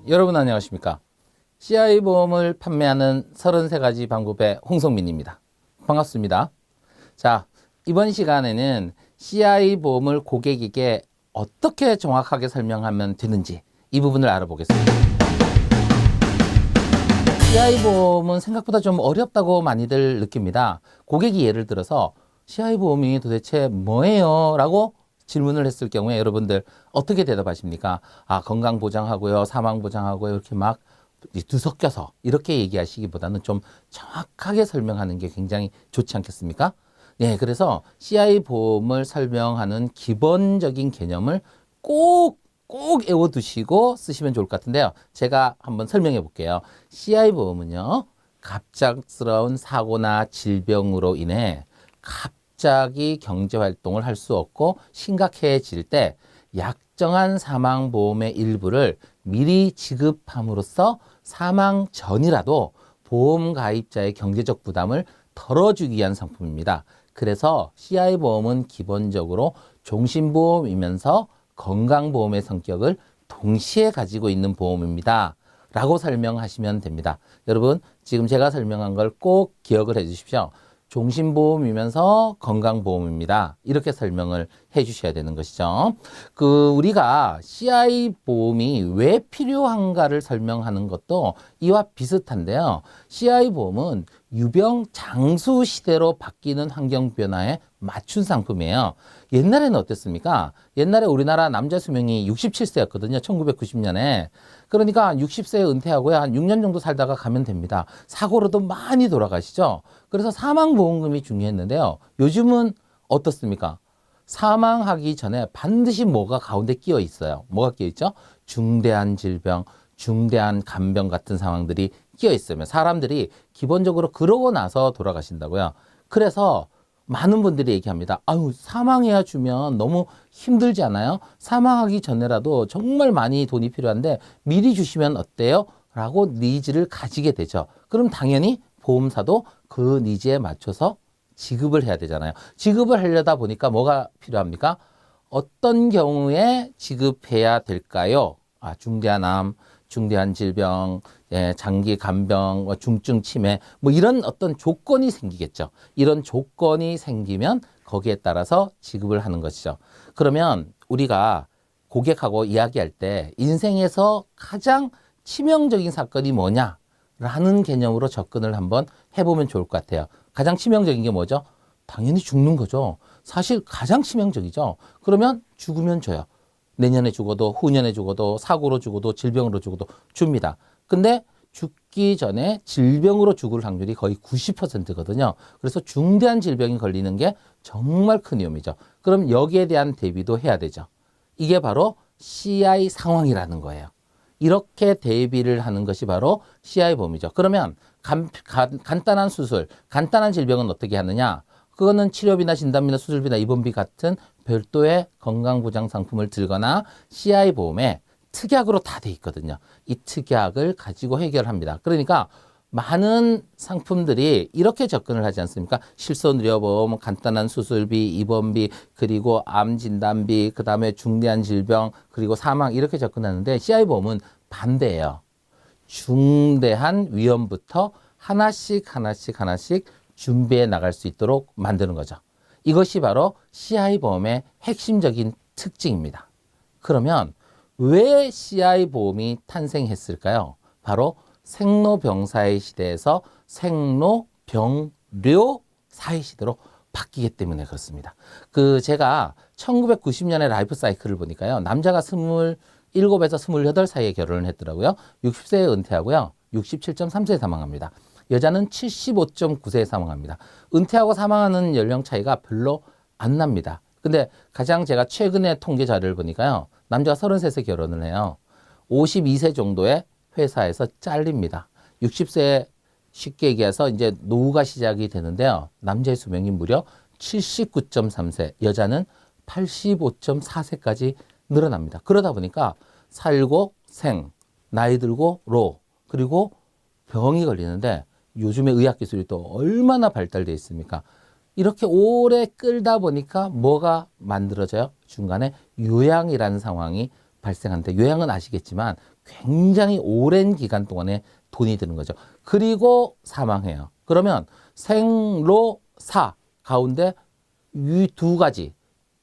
여러분 안녕하십니까? CI보험을 판매하는 33가지 방법의 홍성민입니다. 반갑습니다. 자, 이번 시간에는 CI보험을 고객에게 어떻게 정확하게 설명하면 되는지 이 부분을 알아보겠습니다. CI보험은 생각보다 좀 어렵다고 많이들 느낍니다. 고객이 예를 들어서 CI보험이 도대체 뭐예요? 라고 질문을 했을 경우에 여러분들 어떻게 대답하십니까? 아, 건강보장하고요, 사망보장하고요, 이렇게 막 뒤섞여서 이렇게 얘기하시기보다는 좀 정확하게 설명하는 게 굉장히 좋지 않겠습니까? 네, 그래서 CI보험을 설명하는 기본적인 개념을 꼭 외워두시고 쓰시면 좋을 것 같은데요. 제가 한번 설명해 볼게요. CI보험은요, 갑작스러운 사고나 질병으로 인해 갑자기 경제활동을 할 수 없고 심각해질 때 약정한 사망보험의 일부를 미리 지급함으로써 사망 전이라도 보험 가입자의 경제적 부담을 덜어주기 위한 상품입니다. 그래서 CI보험은 기본적으로 종신보험이면서 건강보험의 성격을 동시에 가지고 있는 보험입니다. 라고 설명하시면 됩니다. 여러분, 지금 제가 설명한 걸 꼭 기억을 해 주십시오. 종신보험이면서 건강보험입니다. 이렇게 설명을 해 주셔야 되는 것이죠. 우리가 CI보험이 왜 필요한가를 설명하는 것도 이와 비슷한데요. CI보험은 유병 장수 시대로 바뀌는 환경 변화에 맞춘 상품이에요. 옛날에는 어땠습니까? 옛날에 우리나라 남자 수명이 67세였거든요. 1990년에. 그러니까 60세에 은퇴하고요. 한 6년 정도 살다가 가면 됩니다. 사고로도 많이 돌아가시죠. 그래서 사망보험금이 중요했는데요. 요즘은 어떻습니까? 사망하기 전에 반드시 뭐가 가운데 끼어 있어요. 뭐가 끼어 있죠? 중대한 질병, 중대한 간병 같은 상황들이 끼어 있으면 사람들이 기본적으로 그러고 나서 돌아가신다고요. 그래서 많은 분들이 얘기합니다. 아유, 사망해야 주면 너무 힘들지 않아요? 사망하기 전에라도 정말 많이 돈이 필요한데 미리 주시면 어때요? 라고 니즈를 가지게 되죠. 그럼 당연히 보험사도 그 니즈에 맞춰서 지급을 해야 되잖아요. 지급을 하려다 보니까 뭐가 필요합니까? 어떤 경우에 지급해야 될까요? 아, 중대한 암, 중대한 질병, 예, 장기 간병, 중증 치매, 뭐 이런 어떤 조건이 생기겠죠. 이런 조건이 생기면 거기에 따라서 지급을 하는 것이죠. 그러면 우리가 고객하고 이야기할 때 인생에서 가장 치명적인 사건이 뭐냐라는 개념으로 접근을 한번 해보면 좋을 것 같아요. 가장 치명적인 게 뭐죠? 당연히 죽는 거죠. 사실 가장 치명적이죠. 그러면 죽으면 줘요. 내년에 죽어도 후년에 죽어도 사고로 죽어도 질병으로 죽어도 줍니다. 근데 죽기 전에 질병으로 죽을 확률이 거의 90%거든요. 그래서 중대한 질병이 걸리는 게 정말 큰 위험이죠. 그럼 여기에 대한 대비도 해야 되죠. 이게 바로 CI 상황이라는 거예요. 이렇게 대비를 하는 것이 바로 CI보험이죠. 그러면 간단한 수술, 간단한 질병은 어떻게 하느냐? 그거는 치료비나 진단비나 수술비나 입원비 같은 별도의 건강보장 상품을 들거나 CI보험에 특약으로 다 돼 있거든요. 이 특약을 가지고 해결합니다. 그러니까 많은 상품들이 이렇게 접근을 하지 않습니까? 실손의료보험, 간단한 수술비, 입원비, 그리고 암 진단비, 그 다음에 중대한 질병, 그리고 사망 이렇게 접근하는데 CI보험은 반대예요. 중대한 위험부터 하나씩 준비해 나갈 수 있도록 만드는 거죠. 이것이 바로 CI보험의 핵심적인 특징입니다. 그러면 왜 CI보험이 탄생했을까요? 바로 생로병사의 시대에서 생로병료 사회 시대로 바뀌기 때문에 그렇습니다. 제가 1990년에 라이프 사이클을 보니까요. 남자가 27에서 28 사이에 결혼을 했더라고요. 60세에 은퇴하고요. 67.3세에 사망합니다. 여자는 75.9세에 사망합니다. 은퇴하고 사망하는 연령 차이가 별로 안 납니다. 근데 가장 제가 최근에 통계 자료를 보니까요. 남자가 33세 결혼을 해요. 52세 정도의 회사에서 잘립니다. 60세 쉽게 얘기해서 이제 노후가 시작이 되는데요. 남자의 수명이 무려 79.3세, 여자는 85.4세까지 늘어납니다. 그러다 보니까 살고 생, 나이 들고 로, 그리고 병이 걸리는데 요즘에 의학기술이 또 얼마나 발달되어 있습니까? 이렇게 오래 끌다 보니까 뭐가 만들어져요? 중간에 요양이라는 상황이 발생하는데 요양은 아시겠지만 굉장히 오랜 기간 동안에 돈이 드는 거죠. 그리고 사망해요. 그러면 생로사 가운데 이 두 가지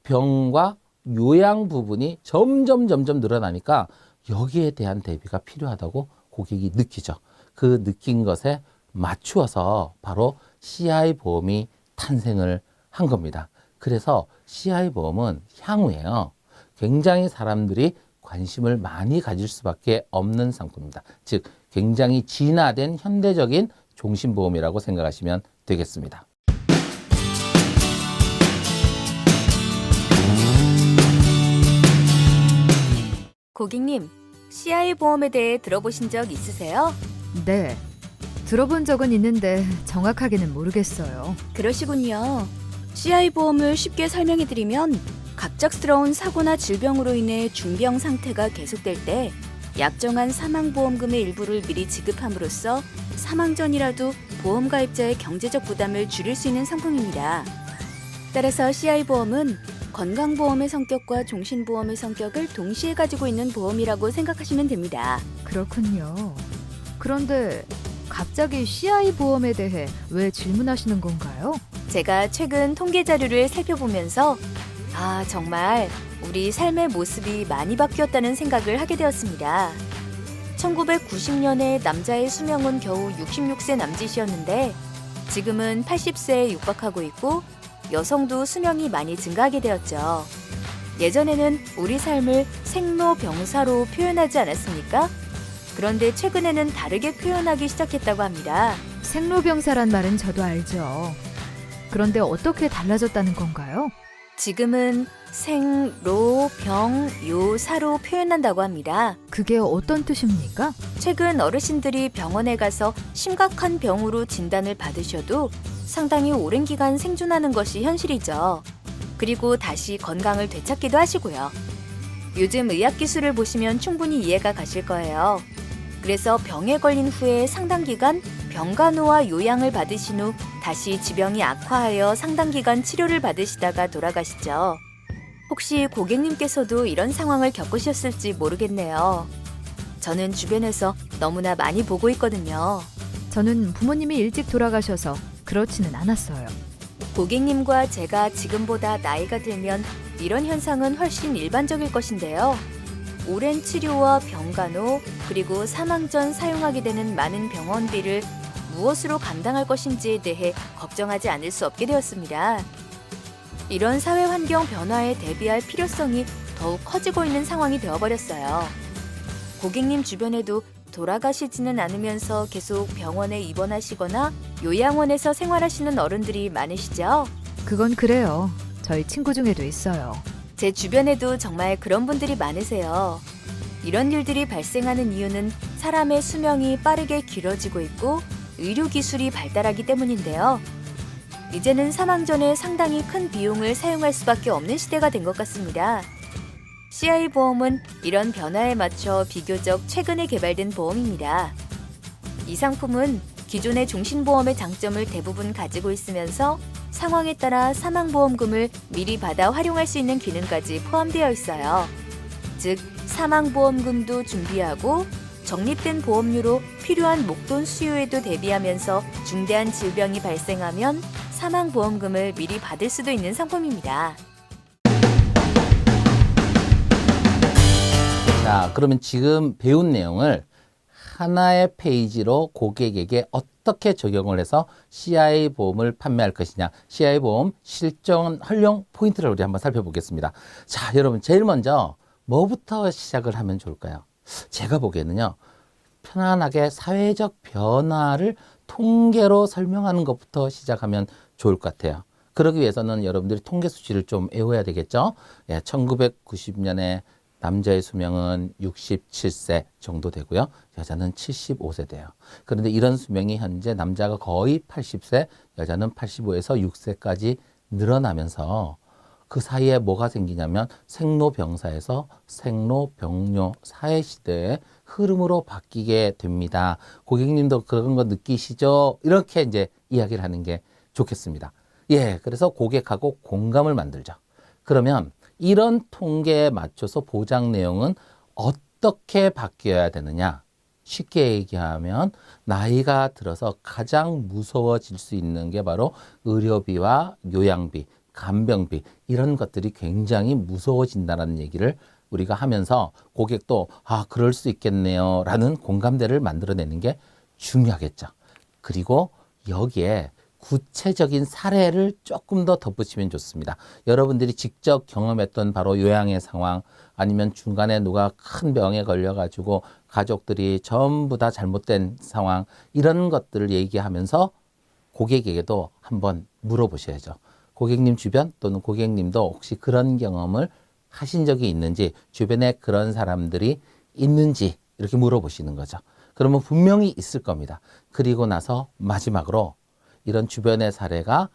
병과 요양 부분이 점점 늘어나니까 여기에 대한 대비가 필요하다고 고객이 느끼죠. 그 느낀 것에 맞추어서 바로 CI 보험이 탄생을 한 겁니다. 그래서 CI 보험은 향후에요. 굉장히 사람들이 관심을 많이 가질 수밖에 없는 상품입니다. 즉 굉장히 진화된 현대적인 종신보험이라고 생각하시면 되겠습니다. 고객님, CI 보험에 대해 들어보신 적 있으세요? 네, 들어본 적은 있는데 정확하게는 모르겠어요. 그러시군요. CI 보험을 쉽게 설명해드리면 갑작스러운 사고나 질병으로 인해 중병 상태가 계속될 때 약정한 사망보험금의 일부를 미리 지급함으로써 사망 전이라도 보험 가입자의 경제적 부담을 줄일 수 있는 상품입니다. 따라서 CI 보험은 건강보험의 성격과 종신보험의 성격을 동시에 가지고 있는 보험이라고 생각하시면 됩니다. 그렇군요. 그런데 갑자기 CI 보험에 대해 왜 질문하시는 건가요? 제가 최근 통계 자료를 살펴보면서 정말 우리 삶의 모습이 많이 바뀌었다는 생각을 하게 되었습니다. 1990년에 남자의 수명은 겨우 66세 남짓이었는데 지금은 80세에 육박하고 있고 여성도 수명이 많이 증가하게 되었죠. 예전에는 우리 삶을 생로병사로 표현하지 않았습니까? 그런데 최근에는 다르게 표현하기 시작했다고 합니다. 생로병사란 말은 저도 알죠. 그런데 어떻게 달라졌다는 건가요? 지금은 생로병요사로 표현한다고 합니다. 그게 어떤 뜻입니까? 최근 어르신들이 병원에 가서 심각한 병으로 진단을 받으셔도 상당히 오랜 기간 생존하는 것이 현실이죠. 그리고 다시 건강을 되찾기도 하시고요. 요즘 의학기술을 보시면 충분히 이해가 가실 거예요. 그래서 병에 걸린 후에 상당 기간 병간호와 요양을 받으신 후 다시 지병이 악화하여 상당 기간 치료를 받으시다가 돌아가시죠. 혹시 고객님께서도 이런 상황을 겪으셨을지 모르겠네요. 저는 주변에서 너무나 많이 보고 있거든요. 저는 부모님이 일찍 돌아가셔서 그렇지는 않았어요. 고객님과 제가 지금보다 나이가 들면 이런 현상은 훨씬 일반적일 것인데요. 오랜 치료와 병간호, 그리고 사망 전 사용하게 되는 많은 병원비를 무엇으로 감당할 것인지에 대해 걱정하지 않을 수 없게 되었습니다. 이런 사회 환경 변화에 대비할 필요성이 더욱 커지고 있는 상황이 되어버렸어요. 고객님 주변에도 돌아가시지는 않으면서 계속 병원에 입원하시거나 요양원에서 생활하시는 어른들이 많으시죠? 그건 그래요. 저희 친구 중에도 있어요. 제 주변에도 정말 그런 분들이 많으세요. 이런 일들이 발생하는 이유는 사람의 수명이 빠르게 길어지고 있고 의료기술이 발달하기 때문인데요. 이제는 사망 전에 상당히 큰 비용을 사용할 수밖에 없는 시대가 된 것 같습니다. CI 보험은 이런 변화에 맞춰 비교적 최근에 개발된 보험입니다. 이 상품은 기존의 종신보험의 장점을 대부분 가지고 있으면서 상황에 따라 사망보험금을 미리 받아 활용할 수 있는 기능까지 포함되어 있어요. 즉, 사망보험금도 준비하고 적립된 보험료로 필요한 목돈 수요에도 대비하면서 중대한 질병이 발생하면 사망보험금을 미리 받을 수도 있는 상품입니다. 자, 그러면 지금 배운 내용을 하나의 페이지로 고객에게 어떻게 적용을 해서 CI 보험을 판매할 것이냐, CI 보험 실전 활용 포인트를 우리 한번 살펴보겠습니다. 자, 여러분 제일 먼저 뭐부터 시작을 하면 좋을까요? 제가 보기에는요, 편안하게 사회적 변화를 통계로 설명하는 것부터 시작하면 좋을 것 같아요. 그러기 위해서는 여러분들이 통계 수치를 좀 외워야 되겠죠? 1990년에 남자의 수명은 67세 정도 되고요. 여자는 75세 돼요. 그런데 이런 수명이 현재 남자가 거의 80세, 여자는 85에서 6세까지 늘어나면서 그 사이에 뭐가 생기냐면 생로병사에서 생로병료 사회시대의 흐름으로 바뀌게 됩니다. 고객님도 그런 거 느끼시죠? 이렇게 이제 이야기를 하는 게 좋겠습니다. 그래서 고객하고 공감을 만들죠. 그러면 이런 통계에 맞춰서 보장 내용은 어떻게 바뀌어야 되느냐? 쉽게 얘기하면 나이가 들어서 가장 무서워질 수 있는 게 바로 의료비와 요양비, 간병비 이런 것들이 굉장히 무서워진다는 얘기를 우리가 하면서 고객도 그럴 수 있겠네요 라는 공감대를 만들어내는 게 중요하겠죠. 그리고 여기에 구체적인 사례를 조금 더 덧붙이면 좋습니다. 여러분들이 직접 경험했던 바로 요양의 상황 아니면 중간에 누가 큰 병에 걸려가지고 가족들이 전부 다 잘못된 상황 이런 것들을 얘기하면서 고객에게도 한번 물어보셔야죠. 고객님 주변 또는 고객님도 혹시 그런 경험을 하신 적이 있는지 주변에 그런 사람들이 있는지 이렇게 물어보시는 거죠. 그러면 분명히 있을 겁니다. 그리고 나서 마지막으로 이런 주변의 사례가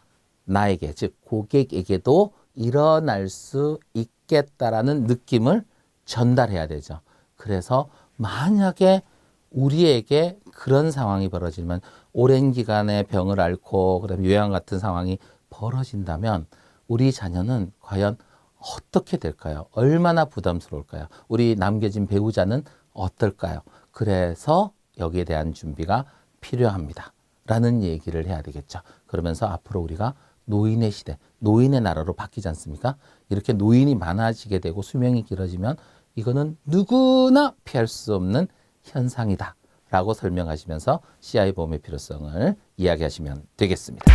나에게 즉 고객에게도 일어날 수 있겠다라는 느낌을 전달해야 되죠. 그래서 만약에 우리에게 그런 상황이 벌어지면 오랜 기간의 병을 앓고 그다음에 요양 같은 상황이 벌어진다면 우리 자녀는 과연 어떻게 될까요? 얼마나 부담스러울까요? 우리 남겨진 배우자는 어떨까요? 그래서 여기에 대한 준비가 필요합니다. 라는 얘기를 해야 되겠죠. 그러면서 앞으로 우리가 노인의 시대, 노인의 나라로 바뀌지 않습니까? 이렇게 노인이 많아지게 되고 수명이 길어지면 이거는 누구나 피할 수 없는 현상이다. 라고 설명하시면서 CI 보험의 필요성을 이야기하시면 되겠습니다.